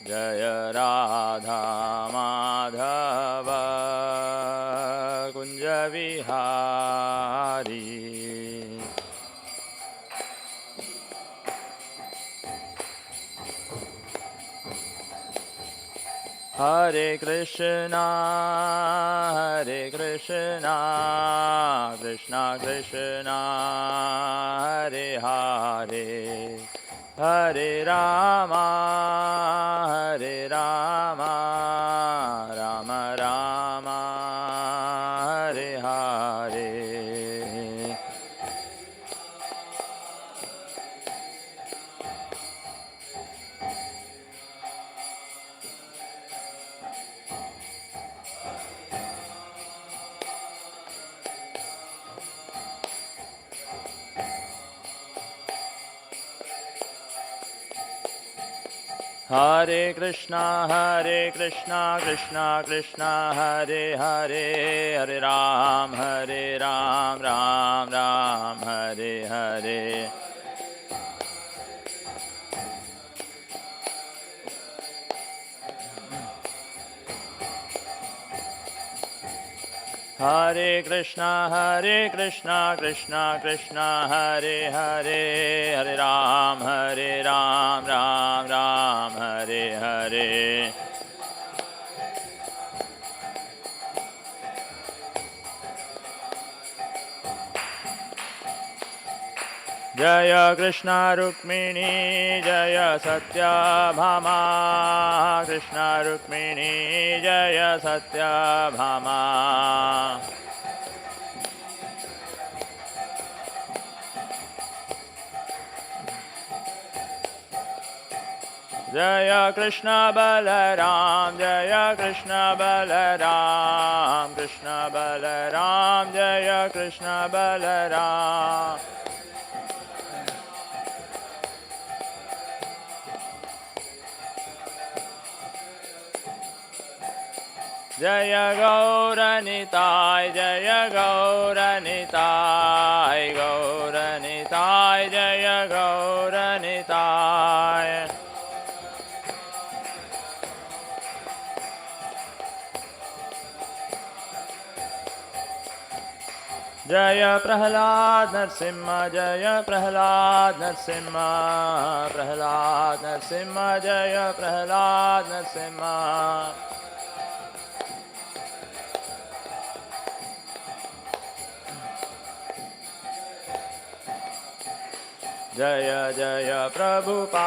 जय राधा माधव कुंज विहारी। हरे कृष्णा कृष्णा कृष्णा हरे हरे, हरे रामा राम राम हरे हरे। हरे कृष्णा कृष्णा कृष्णा हरे हरे, हरे राम राम राम हरे हरे। हरे कृष्णा कृष्णा कृष्णा हरे हरे, हरे राम राम हरे हरे। जय कृष्णा रुक्मिणी जय सत्यभामा, कृष्णा रुक्मिणी जय सत्यभामा। जय कृष्ण बलराम जय कृष्ण बलराम, कृष्ण बलराम जय कृष्ण बलराम। जय गौरनिताय जय गौरनिताय, गौरनिताय जय गौरनिताय। जय प्रहलाद नरसिंह जय प्रहलाद नरसिंह, प्रहलाद नरसिंह जय प्रहलाद नरसिंह। जय जय प्रभुपाद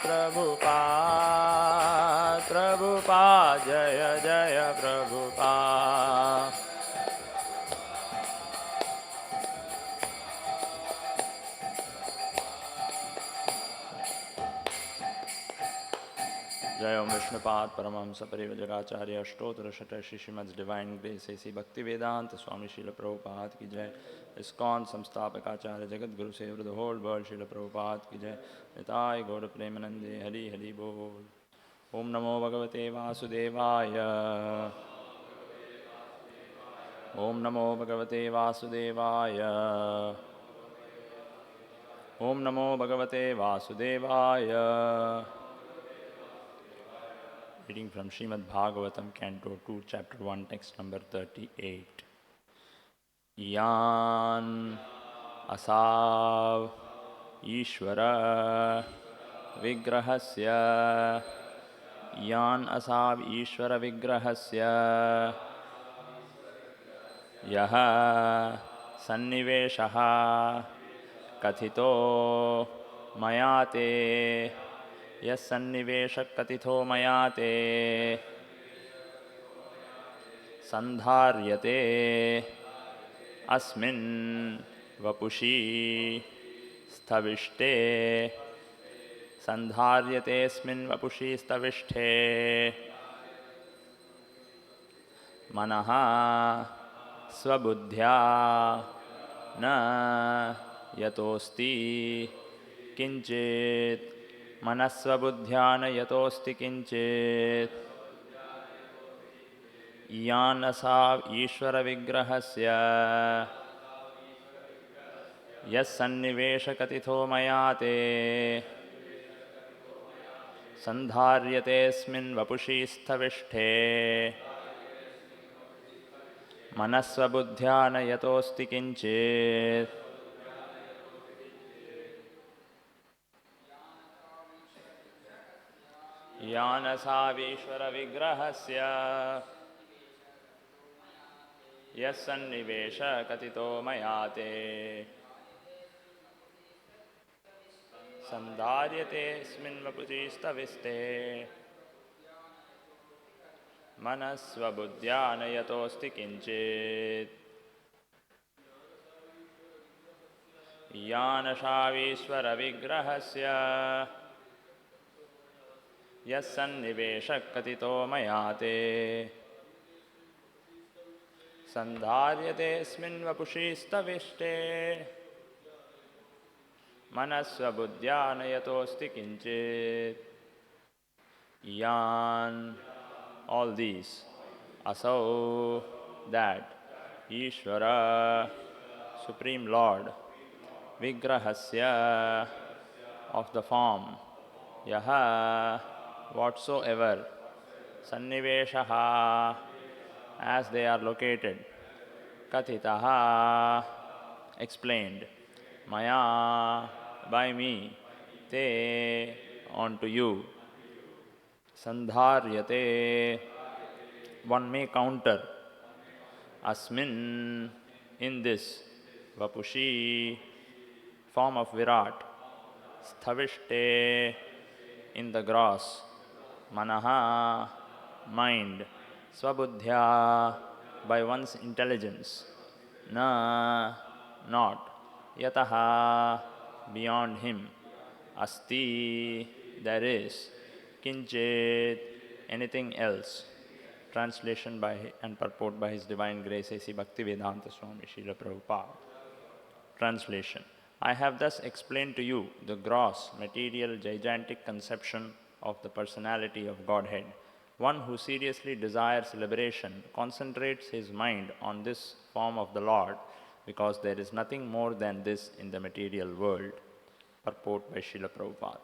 प्रभुपाद प्रभुपाद जय जय प्रभुपाद। जय ओम विष्णुपाद परमहंस परिव्राजकाचार्य अष्टोत्तर शतषि श्रीमद् डिवाइन ग्रेस ऐसी भक्ति वेदांत स्वामी श्रील प्रभुपाद की जय। इस्कॉन संस्थापकाचार्य जगत गुरु से the whole world Srila Prabhupada की जय। निताय गौर प्रेमानंदे हरि हरि बोल। ओम नमो भगवते वासुदेवाय, ओम नमो भगवते वासुदेवाय, ओम नमो भगवते वासुदेवाय। Reading from Srimad Bhagavatam, Canto 2, Chapter 1, Text number 38. Yan asav Ishvara vigrahasya, yan asav Ishvara vigrahasya, yaha sanniveshaha kathito mayate, यस्सन्निवेशः कथितो मया ते संधार्यते अस्मिन् वपुषि स्थविष्टे, संधार्यते अस्मिन् वपुषि स्थविष्ठे। मनः स्वबुद्ध्या न यतोस्ति किंचित्, मनस्वबुद्ध्या न यतोस्ति किंचित्। यान् असाव ईश्वर विग्रहस्य यस्सन्निवेशकथितो मया ते सन्धार्यतेऽस्मिन् वपुषि स्थविष्ठे मनस्वबुद्ध्या न यतोऽस्ति किञ्चित् यानसावीश्वरविग्रहस्य यस्सन्निवेशकथितो मया ते सन्धार्यतेऽस्मिन् वपुषि स्थविष्ठे मनस्वबुद्ध्या न यतोऽस्ति किञ्चित् यानशावीश्वरविग्रहस्य यस्सन्निवेशकथितो मया ते सन्धार्यतेऽस्मिन् वपुषि स्थविष्ठे मनस्वबुद्ध्या न यतोऽस्ति किञ्चित् यान्, all these, asau, that, Ishvara, Supreme Lord, Vigrahasya, of the form, Yaha, whatsoever, Sanniveshaha, as they are located, Kathitaha, explained, Maya, by me, Te, unto you, Sandharyate, one may counter, Asmin, in this, Vapushi, form of Virat, Sthavishte, in the grass, Manaha, mind, Swabuddhya, by one's intelligence, Na, not, Yataha, beyond him, Asti, there is, Kinchit, anything else. Translation by and purport by His Divine Grace A.C. Bhaktivedanta Swami Srila Prabhupada. Translation. I have thus explained to you the gross, material, gigantic conception of the personality of Godhead. One who seriously desires liberation concentrates his mind on this form of the Lord, because there is nothing more than this in the material world. Purport by Srila Prabhupada.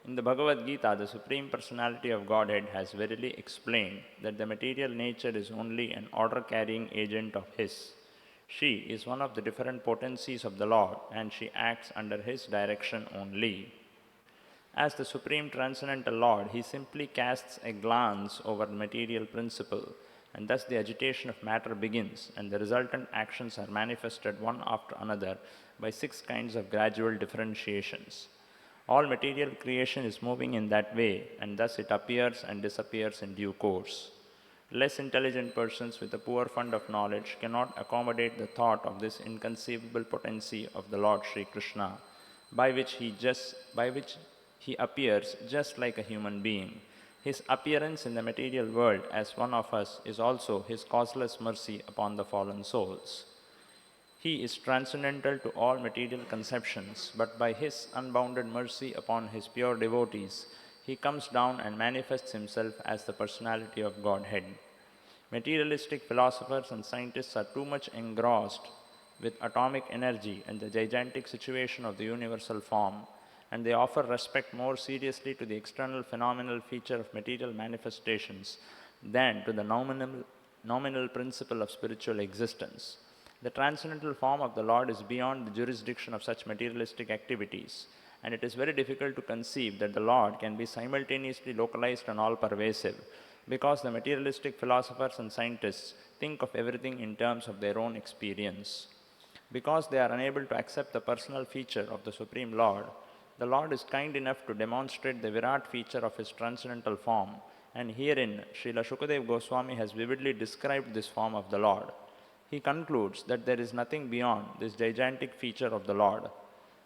In the Bhagavad Gita, the Supreme Personality of Godhead has verily explained that the material nature is only an order-carrying agent of His. She is one of the different potencies of the Lord, and she acts under His direction only. As the Supreme Transcendental Lord, He simply casts a glance over the material principle, and thus the agitation of matter begins, and the resultant actions are manifested one after another by 6 kinds of gradual differentiations. All material creation is moving in that way, and thus it appears and disappears in due course. Less intelligent persons with a poor fund of knowledge cannot accommodate the thought of this inconceivable potency of the Lord Sri Krishna, by which he appears just like a human being. His appearance in the material world as one of us is also His causeless mercy upon the fallen souls. He is transcendental to all material conceptions, but by His unbounded mercy upon His pure devotees, He comes down and manifests Himself as the personality of Godhead. Materialistic philosophers and scientists are too much engrossed with atomic energy and the gigantic situation of the universal form, and they offer respect more seriously to the external phenomenal feature of material manifestations than to the nominal principle of spiritual existence. The transcendental form of the Lord is beyond the jurisdiction of such materialistic activities, and it is very difficult to conceive that the Lord can be simultaneously localized and all-pervasive, because the materialistic philosophers and scientists think of everything in terms of their own experience. Because they are unable to accept the personal feature of the Supreme Lord, the Lord is kind enough to demonstrate the Virat feature of His transcendental form, and herein Srila Shukadeva Goswami has vividly described this form of the Lord. He concludes that there is nothing beyond this gigantic feature of the Lord.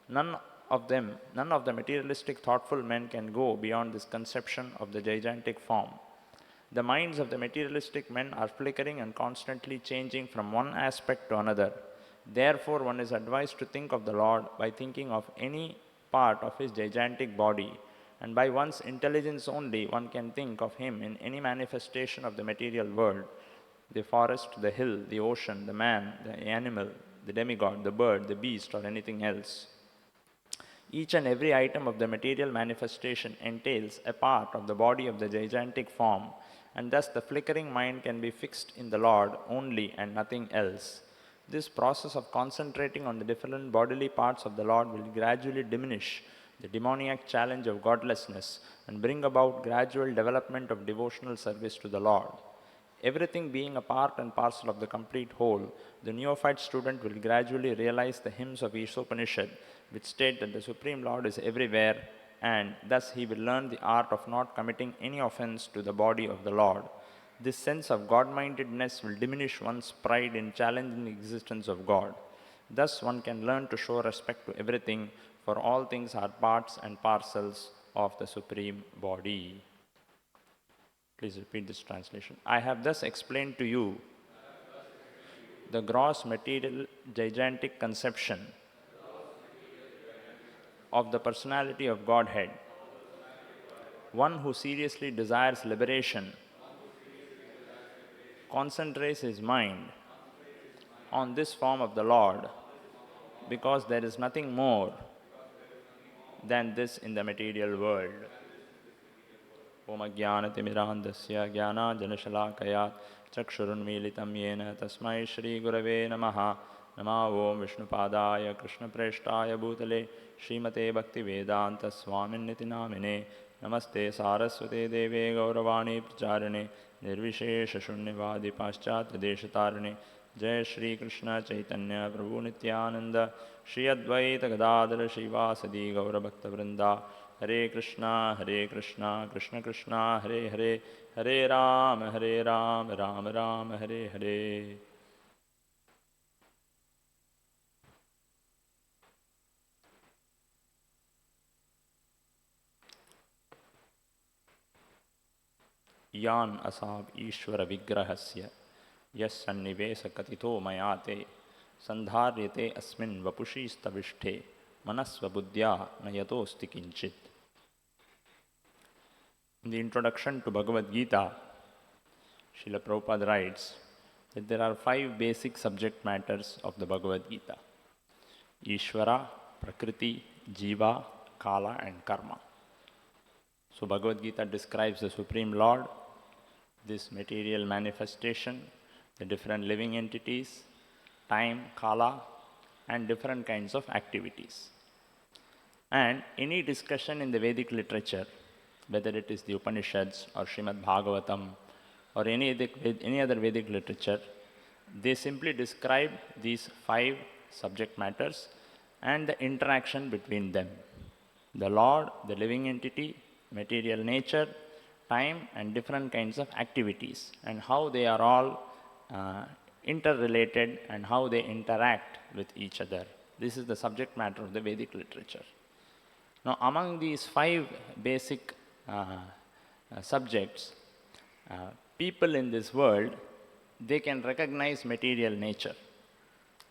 None of the materialistic thoughtful men can go beyond this conception of the gigantic form. The minds of the materialistic men are flickering and constantly changing from one aspect to another. Therefore, one is advised to think of the Lord by thinking of any part of His gigantic body, and by one's intelligence only one can think of Him in any manifestation of the material world: the forest, the hill, the ocean, the man, the animal, the demigod, the bird, the beast, or anything else. Each and every item of the material manifestation entails a part of the body of the gigantic form, and thus the flickering mind can be fixed in the Lord only and nothing else. This process of concentrating on the different bodily parts of the Lord will gradually diminish the demoniac challenge of godlessness and bring about gradual development of devotional service to the Lord. Everything being a part and parcel of the complete whole, the neophyte student will gradually realize the hymns of Ishopanishad, which state that the Supreme Lord is everywhere, and thus he will learn the art of not committing any offense to the body of the Lord. This sense of God-mindedness will diminish one's pride in challenging the existence of God. Thus one can learn to show respect to everything, for all things are parts and parcels of the Supreme Body. Please repeat this translation. I have thus explained to you the gross material gigantic conception of the personality of Godhead. One who seriously desires liberation concentrates his mind on this form of the Lord, because there is nothing more than this in the material world. Om Ajnanatimirandasya Jnanajanashalakaya Chakshurunmilitam Yena Tasmai Shri Gurave Namaha. Nama Om Vishnupadaya Krishna Preshtaya Bhutale Srimate Bhaktivedanta Swaminiti Namine. Namaste Saraswate Deve Gauravani Pracharane Nirvishesha Shunyavadi Paschatya Deshatarane. Jai Shri Krishna Chaitanya Prabhu Nityananda Shri Advaita Gadadara Shivasadi Gaura Bhakta Vrinda. Hare Krishna, Krishna Krishna, Hare Hare, Hare Ram, Ram Ram, Hare Hare. Yan asab Ishvara Vigrahasya Yas Sannivesa Katito Mayate Sandharyate Asmin Vapushi Stavishte Manasva Buddhya Nayatosti Kinchit. In the introduction to Bhagavad Gita, Srila Prabhupada writes that there are 5 basic subject matters of the Bhagavad Gita: Ishvara, Prakriti, Jiva, Kala, and Karma. So Bhagavad Gita describes the Supreme Lord, this material manifestation, the different living entities, time, Kala, and different kinds of activities. And any discussion in the Vedic literature, whether it is the Upanishads or Srimad Bhagavatam or any other Vedic literature, they simply describe these 5 subject matters and the interaction between them: the Lord, the living entity, material nature, time, and different kinds of activities, and how they are all interrelated and how they interact with each other. This is the subject matter of the Vedic literature. Now, among these 5 basic subjects, people in this world, they can recognize material nature.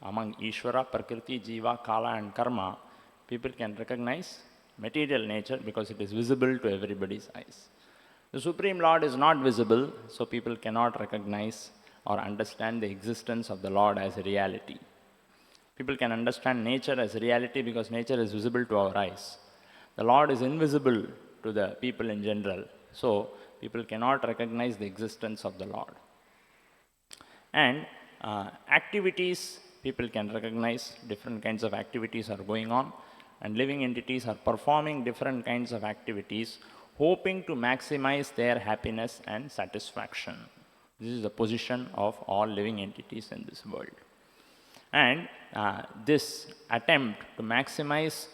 Among Ishvara, Prakriti, Jiva, Kala, and Karma, people can recognize material nature because it is visible to everybody's eyes. The Supreme Lord is not visible, so people cannot recognize or understand the existence of the Lord as a reality. People can understand nature as a reality because nature is visible to our eyes. The Lord is invisible to the people in general, so people cannot recognize the existence of the Lord. And activities, people can recognize different kinds of activities are going on, and living entities are performing different kinds of activities, hoping to maximize their happiness and satisfaction. This is the position of all living entities in this world. And this attempt to maximize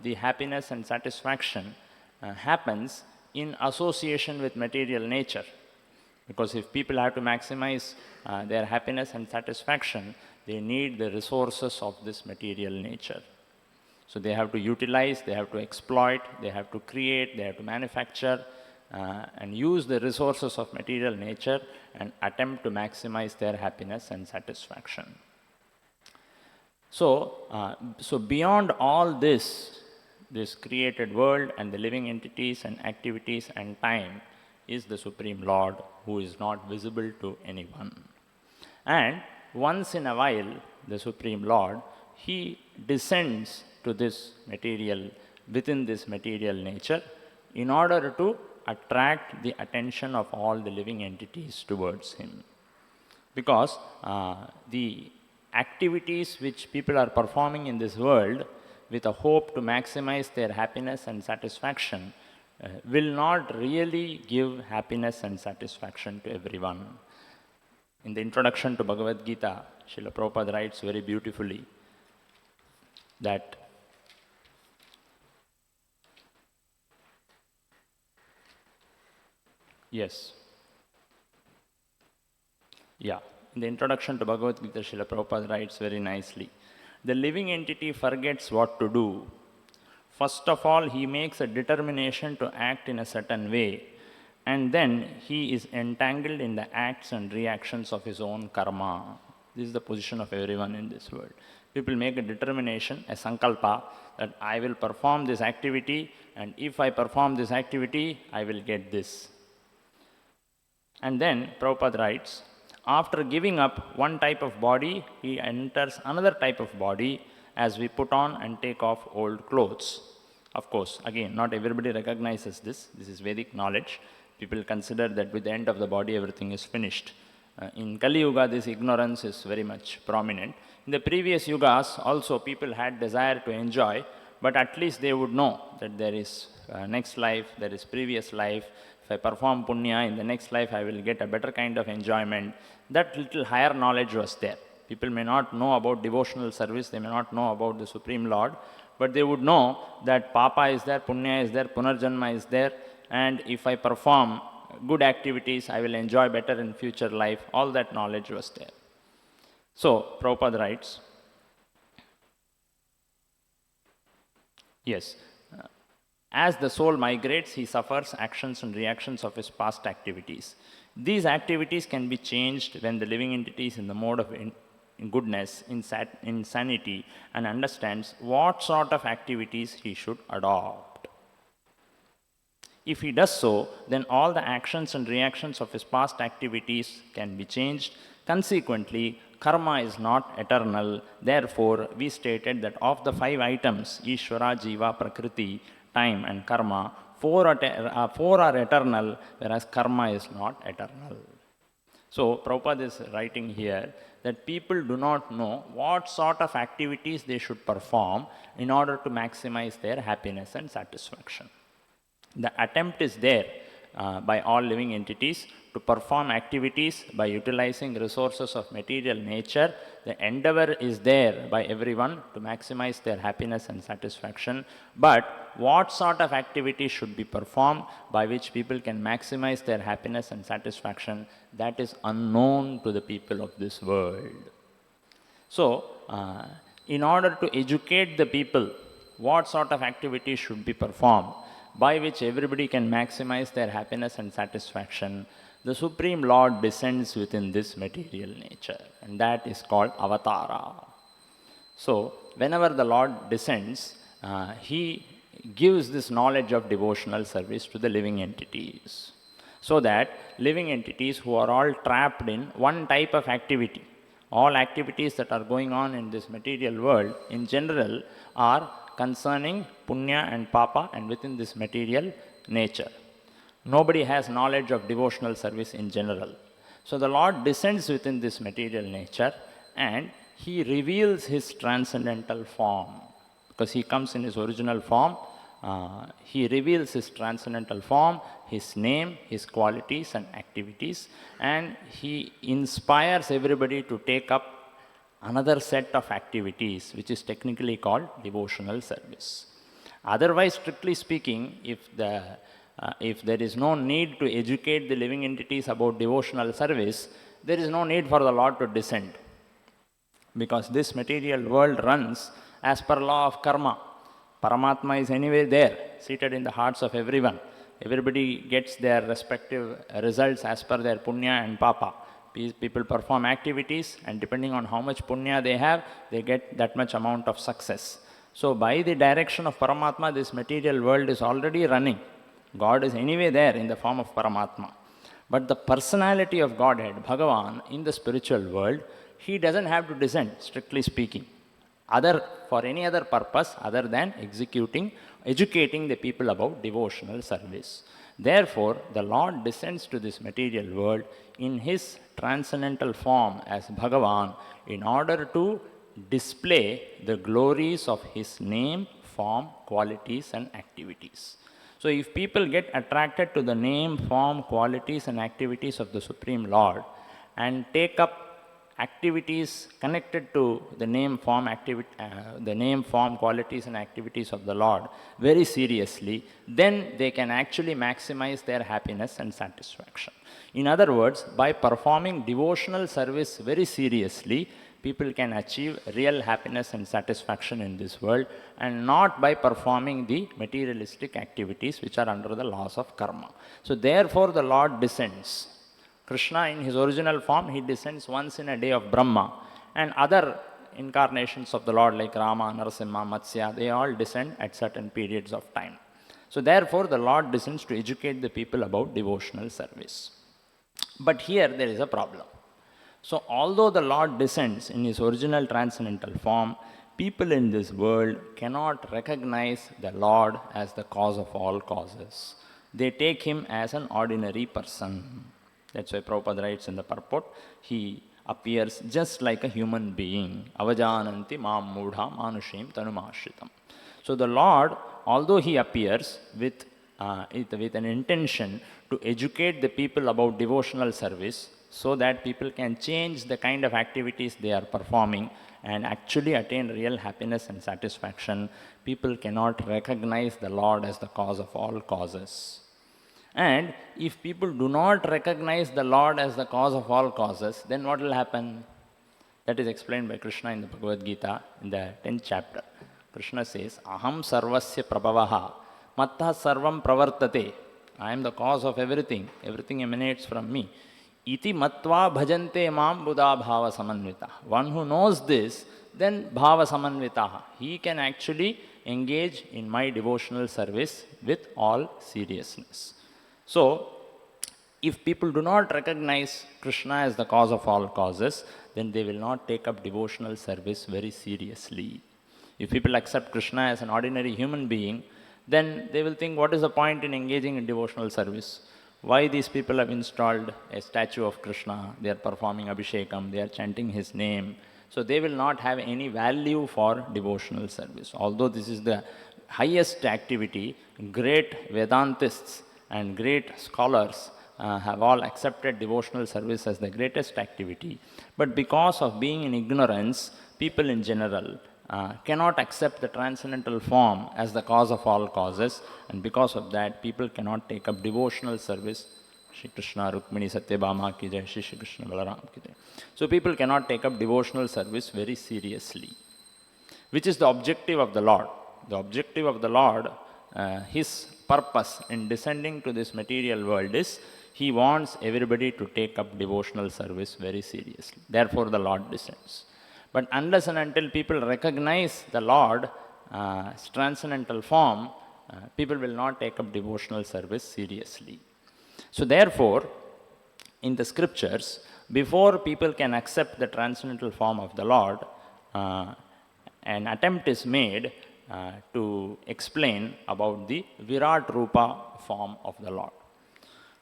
the happiness and satisfaction happens in association with material nature. Because if people have to maximize their happiness and satisfaction, they need the resources of this material nature. So they have to utilize, they have to exploit, they have to create, they have to manufacture, and use the resources of material nature and attempt to maximize their happiness and satisfaction. So beyond all this created world and the living entities and activities and time is the Supreme Lord, who is not visible to anyone. And once in a while, the Supreme Lord, he descends to this material, within this material nature, in order to attract the attention of all the living entities towards him. Because the activities which people are performing in this world with a hope to maximize their happiness and satisfaction will not really give happiness and satisfaction to everyone. In the introduction to Bhagavad Gita, Srila Prabhupada writes very beautifully that in the introduction to Bhagavad Gita, Srila Prabhupada writes very nicely, the living entity forgets what to do. First of all, he makes a determination to act in a certain way, and then he is entangled in the acts and reactions of his own karma. This is the position of everyone in this world. People make a determination, a sankalpa, that I will perform this activity, and if I perform this activity, I will get this. And then Prabhupada writes, after giving up one type of body, he enters another type of body as we put on and take off old clothes. Of course, again, not everybody recognizes this. This is Vedic knowledge. People consider that with the end of the body, everything is finished. In Kali Yuga, this ignorance is very much prominent. In the previous yugas, also people had desire to enjoy, but at least they would know that there is next life, there is previous life. If I perform punya, in the next life I will get a better kind of enjoyment. That little higher knowledge was there. People may not know about devotional service, they may not know about the Supreme Lord, but they would know that papa is there, punya is there, punarjanma is there, and if I perform good activities, I will enjoy better in future life. All that knowledge was there. So, Prabhupada writes, as the soul migrates, he suffers actions and reactions of his past activities. These activities can be changed when the living entity is in the mode of goodness, insanity, and understands what sort of activities he should adopt. If he does so, then all the actions and reactions of his past activities can be changed. Consequently, karma is not eternal. Therefore, we stated that of the 5 items, Ishvara, Jiva, Prakriti, time and karma, 4 are eternal, whereas karma is not eternal. So, Prabhupada is writing here that people do not know what sort of activities they should perform in order to maximize their happiness and satisfaction. The attempt is there by all living entities to perform activities by utilizing resources of material nature. The endeavor is there by everyone to maximize their happiness and satisfaction. But what sort of activities should be performed by which people can maximize their happiness and satisfaction, that is unknown to the people of this world. So, in order to educate the people what sort of activities should be performed by which everybody can maximize their happiness and satisfaction, the Supreme Lord descends within this material nature, and that is called avatara. So, whenever the Lord descends, he gives this knowledge of devotional service to the living entities, so that living entities who are all trapped in one type of activity, all activities that are going on in this material world in general are concerning punya and papa and within this material nature. Nobody has knowledge of devotional service in general. So the Lord descends within this material nature and he reveals his transcendental form. Because he comes in his original form, he reveals his transcendental form, his name, his qualities and activities, and he inspires everybody to take up another set of activities which is technically called devotional service. Otherwise, strictly speaking, if there is no need to educate the living entities about devotional service, there is no need for the Lord to descend. Because this material world runs as per law of karma. Paramatma is anyway there, seated in the hearts of everyone. Everybody gets their respective results as per their punya and papa. People perform activities, and depending on how much punya they have, they get that much amount of success. So by the direction of Paramatma, this material world is already running. God is anyway there in the form of Paramatma. But the personality of Godhead, Bhagavan, in the spiritual world, he doesn't have to descend, strictly speaking, for any other purpose other than educating the people about devotional service. Therefore, the Lord descends to this material world in his transcendental form as Bhagavan in order to display the glories of his name, form, qualities, and activities. So, if people get attracted to the name, form, qualities, and activities of the Supreme Lord and take up activities connected to the name, form, qualities, and activities of the Lord very seriously, then they can actually maximize their happiness and satisfaction. In other words, by performing devotional service very seriously, people can achieve real happiness and satisfaction in this world, and not by performing the materialistic activities which are under the laws of karma. So therefore the Lord descends. Krishna in his original form, he descends once in a day of Brahma, and other incarnations of the Lord like Rama, Narasimha, Matsya, they all descend at certain periods of time. So therefore the Lord descends to educate the people about devotional service. But here there is a problem. So although the Lord descends in his original transcendental form, people in this world cannot recognize the Lord as the cause of all causes. They take him as an ordinary person. That's why Prabhupada writes in the purport, he appears just like a human being. Avajananti mam mudha manushim tanumashritam. So the Lord, although he appears with an intention to educate the people about devotional service, so that people can change the kind of activities they are performing and actually attain real happiness and satisfaction, people cannot recognize the Lord as the cause of all causes. And if people do not recognize the Lord as the cause of all causes, then what will happen? That is explained by Krishna in the Bhagavad Gita in the 10th chapter. Krishna says, Aham sarvasya prabhavaha mattha sarvam pravartate. I am the cause of everything. Everything emanates from me. Iti matva bhajante mam buddha bhava samanvita. One who knows this, then bhava samanvita. He can actually engage in my devotional service with all seriousness. So, if people do not recognize Krishna as the cause of all causes, then they will not take up devotional service very seriously. If people accept Krishna as an ordinary human being, then they will think, what is the point in engaging in devotional service? Why these people have installed a statue of Krishna, they are performing Abhishekam, they are chanting his name. So they will not have any value for devotional service. Although this is the highest activity, great Vedantists and great scholars have all accepted devotional service as the greatest activity. But because of being in ignorance, people in general cannot accept the transcendental form as the cause of all causes, and because of that, people cannot take up devotional service. Shri Krishna Rukmini Satyabhama ki jai, Shri Krishna Balaram ki jai. So people cannot take up devotional service very seriously, which is the objective of the Lord. The objective of the Lord, his purpose in descending to this material world is, he wants everybody to take up devotional service very seriously. Therefore the Lord descends. But unless and until people recognize the Lord's transcendental form, people will not take up devotional service seriously. So therefore, in the scriptures, before people can accept the transcendental form of the Lord, an attempt is made to explain about the Virat Rupa form of the Lord.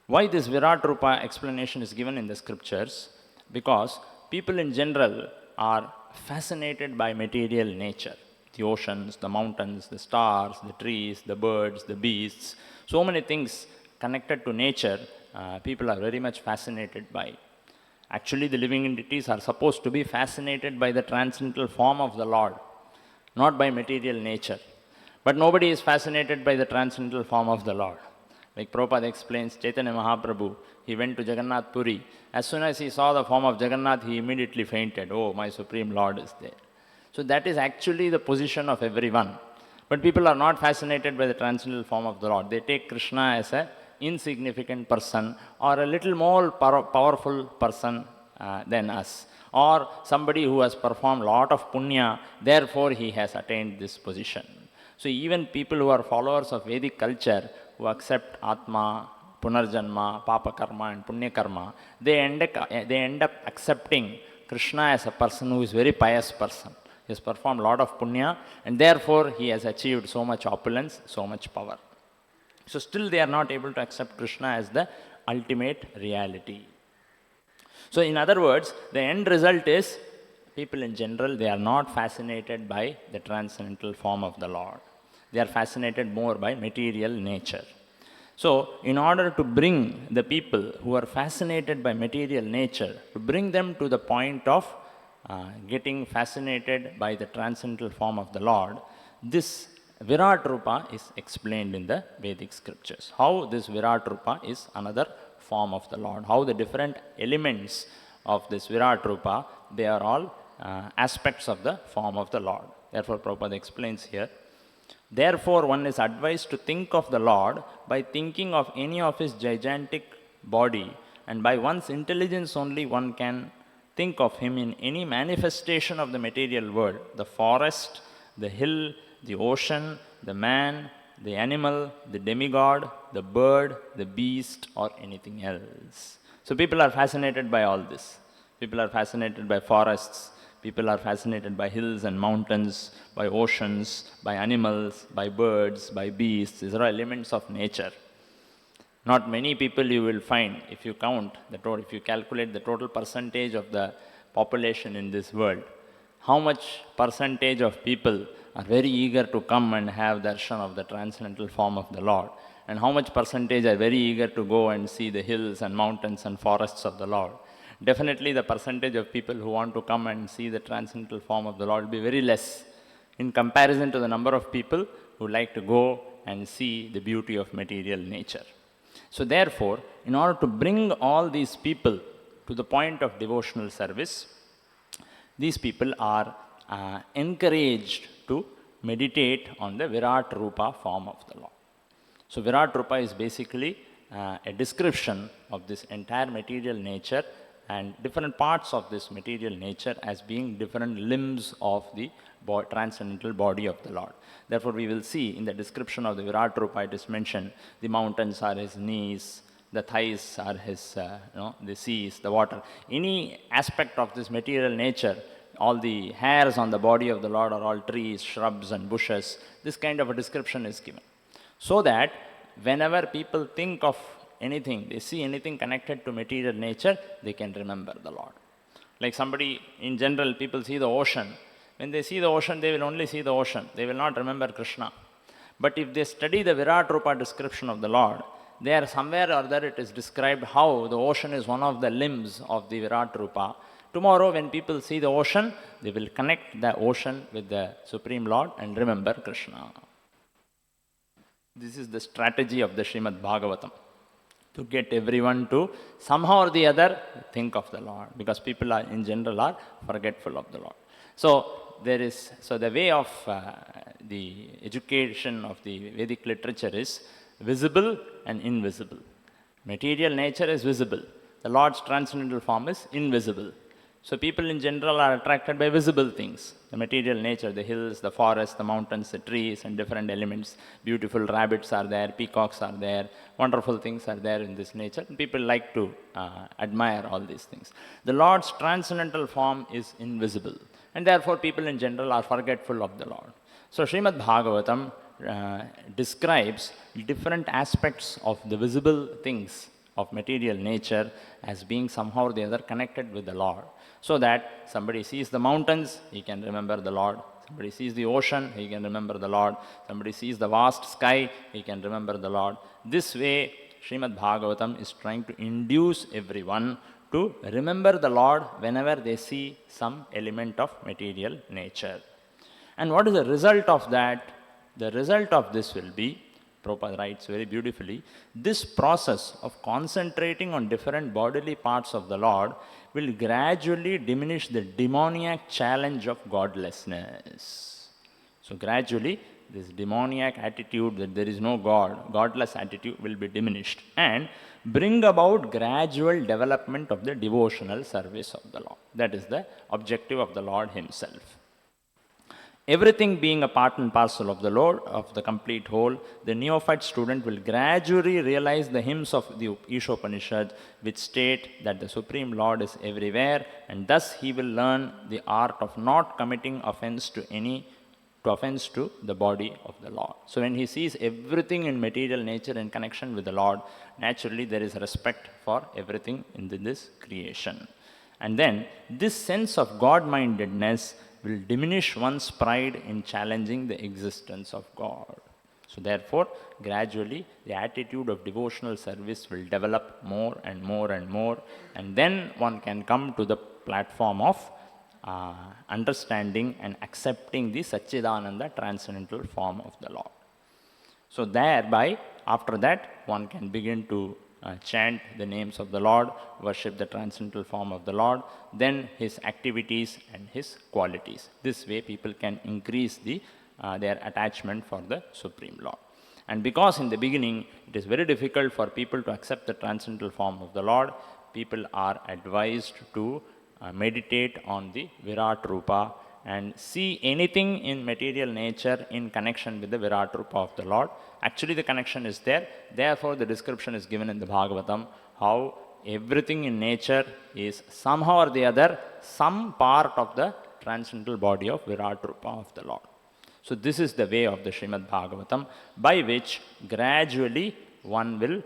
Why this Virat Rupa explanation is given in the scriptures? Because people in general are fascinated by material nature. The oceans, the mountains, the stars, the trees, the birds, the beasts, so many things connected to nature, people are very much fascinated by. Actually, the living entities are supposed to be fascinated by the transcendental form of the Lord, not by material nature. But nobody is fascinated by the transcendental form of the Lord. Like Prabhupada explains, Chaitanya Mahaprabhu, he went to Jagannath Puri. As soon as he saw the form of Jagannath, he immediately fainted. Oh, my Supreme Lord is there. So that is actually the position of everyone. But people are not fascinated by the transcendental form of the Lord. They take Krishna as an insignificant person or a little more powerful person than us, or somebody who has performed a lot of punya, therefore he has attained this position. So even people who are followers of Vedic culture, who accept Atma, Punarjanma, Papa Karma and Punya Karma, they end up accepting Krishna as a person who is very pious person. He has performed a lot of punya, and therefore he has achieved so much opulence, so much power. So still they are not able to accept Krishna as the ultimate reality. So in other words, the end result is, people in general, they are not fascinated by the transcendental form of the Lord. They are fascinated more by material nature. So in order to bring the people who are fascinated by material nature, to bring them to the point of getting fascinated by the transcendental form of the Lord, this Virat Rupa is explained in the Vedic scriptures. How this Virat Rupa is another form of the Lord. How the different elements of this Virat Rupa, they are all aspects of the form of the Lord. Therefore, Prabhupada explains here, therefore one is advised to think of the Lord by thinking of any of his gigantic body, and by one's intelligence only one can think of him in any manifestation of the material world, the forest, the hill, the ocean, the man, the animal, the demigod, the bird, the beast, or anything else. So people are fascinated by all this. People are fascinated by forests. People are fascinated by hills and mountains, by oceans, by animals, by birds, by beasts. These are all elements of nature. Not many people you will find, if you count, if you calculate the total percentage of the population in this world, how much percentage of people are very eager to come and have darshan of the transcendental form of the Lord, and how much percentage are very eager to go and see the hills and mountains and forests of the Lord. Definitely the percentage of people who want to come and see the transcendental form of the Lord will be very less in comparison to the number of people who like to go and see the beauty of material nature. So therefore, in order to bring all these people to the point of devotional service, these people are encouraged to meditate on the Virat Rupa form of the Lord. So Virat Rupa is basically a description of this entire material nature and different parts of this material nature as being different limbs of the transcendental body of the Lord. Therefore, we will see in the description of the Virat Rupa, it is mentioned, the mountains are his knees, the thighs are his, the seas, the water. Any aspect of this material nature, all the hairs on the body of the Lord are all trees, shrubs and bushes. This kind of a description is given. So that whenever people think of anything, they see anything connected to material nature, they can remember the Lord. Like somebody, in general, people see the ocean. When they see the ocean, they will only see the ocean. They will not remember Krishna. But if they study the Virat Rupa description of the Lord, there somewhere or other it is described how the ocean is one of the limbs of the Virat Rupa. Tomorrow when people see the ocean, they will connect the ocean with the Supreme Lord and remember Krishna. This is the strategy of the Srimad Bhagavatam, to get everyone to somehow or the other think of the Lord, because people are in general are forgetful of the Lord. So the way of the education of the Vedic literature is visible and invisible. Material nature is visible. The Lord's transcendental form is invisible. So people in general are attracted by visible things. The material nature, the hills, the forests, the mountains, the trees and different elements. Beautiful rabbits are there, peacocks are there, wonderful things are there in this nature. And people like to admire all these things. The Lord's transcendental form is invisible. And therefore people in general are forgetful of the Lord. So Srimad Bhagavatam describes different aspects of the visible things of material nature as being somehow or the other connected with the Lord. So that somebody sees the mountains, he can remember the Lord. Somebody sees the ocean, he can remember the Lord. Somebody sees the vast sky, he can remember the Lord. This way, Srimad Bhagavatam is trying to induce everyone to remember the Lord whenever they see some element of material nature. And what is the result of that? The result of this will be, Prabhupada writes very beautifully, this process of concentrating on different bodily parts of the Lord will gradually diminish the demoniac challenge of godlessness. So gradually, this demoniac attitude that there is no God, godless attitude will be diminished and bring about gradual development of the devotional service of the Lord. That is the objective of the Lord himself. Everything being a part and parcel of the Lord, of the complete whole, the neophyte student will gradually realize the hymns of the Ishopanishad, which state that the Supreme Lord is everywhere, and thus he will learn the art of not committing offense to the body of the Lord. So when he sees everything in material nature in connection with the Lord, naturally there is respect for everything in this creation. And then this sense of God-mindedness will diminish one's pride in challenging the existence of God. So therefore, gradually the attitude of devotional service will develop more and more and more, and then one can come to the platform of understanding and accepting the Satchidananda transcendental form of the Lord. So thereby, after that, one can begin to chant the names of the Lord, worship the transcendental form of the Lord, then his activities and his qualities. This way people can increase their attachment for the Supreme Lord. And because in the beginning it is very difficult for people to accept the transcendental form of the Lord, people are advised to meditate on the Virat Rupa and see anything in material nature in connection with the Virat Rupa of the Lord. Actually the connection is there, therefore the description is given in the Bhagavatam, how everything in nature is somehow or the other some part of the transcendental body of Virat Rupa of the Lord. So this is the way of the Srimad Bhagavatam, by which gradually one will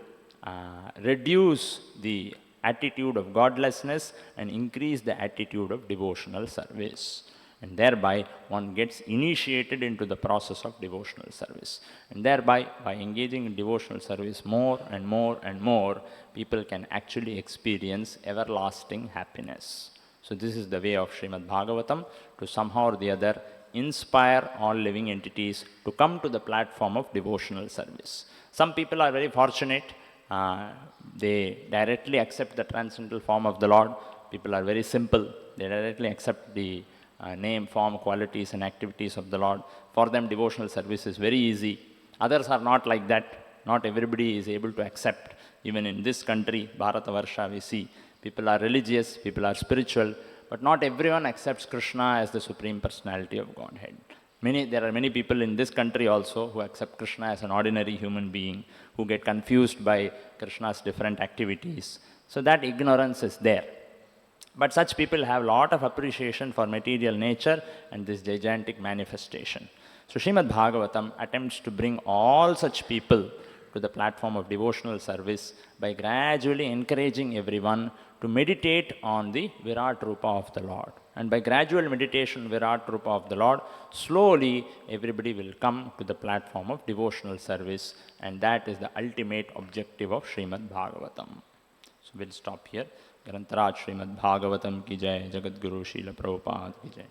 reduce the attitude of godlessness and increase the attitude of devotional service. And thereby one gets initiated into the process of devotional service. And thereby, by engaging in devotional service more and more and more, people can actually experience everlasting happiness. So this is the way of Srimad Bhagavatam, to somehow or the other inspire all living entities to come to the platform of devotional service. Some people are very fortunate. They directly accept the transcendental form of the Lord. People are very simple. They directly accept the name, form, qualities and activities of the Lord. For them devotional service is very easy. Others are not like that. Not everybody is able to accept. Even in this country, Bharatavarsha, we see people are religious, people are spiritual, but not everyone accepts Krishna as the Supreme Personality of Godhead. There are many people in this country also who accept Krishna as an ordinary human being, who get confused by Krishna's different activities. So that ignorance is there. But such people have a lot of appreciation for material nature and this gigantic manifestation. So Srimad Bhagavatam attempts to bring all such people to the platform of devotional service by gradually encouraging everyone to meditate on the Virat Rupa of the Lord. And by gradual meditation Virat Rupa of the Lord, slowly everybody will come to the platform of devotional service, and that is the ultimate objective of Srimad Bhagavatam. So we'll stop here. Grantaraj Srimad Bhagavatam ki jai, Jagadguru Srila Prabhupada ki jai.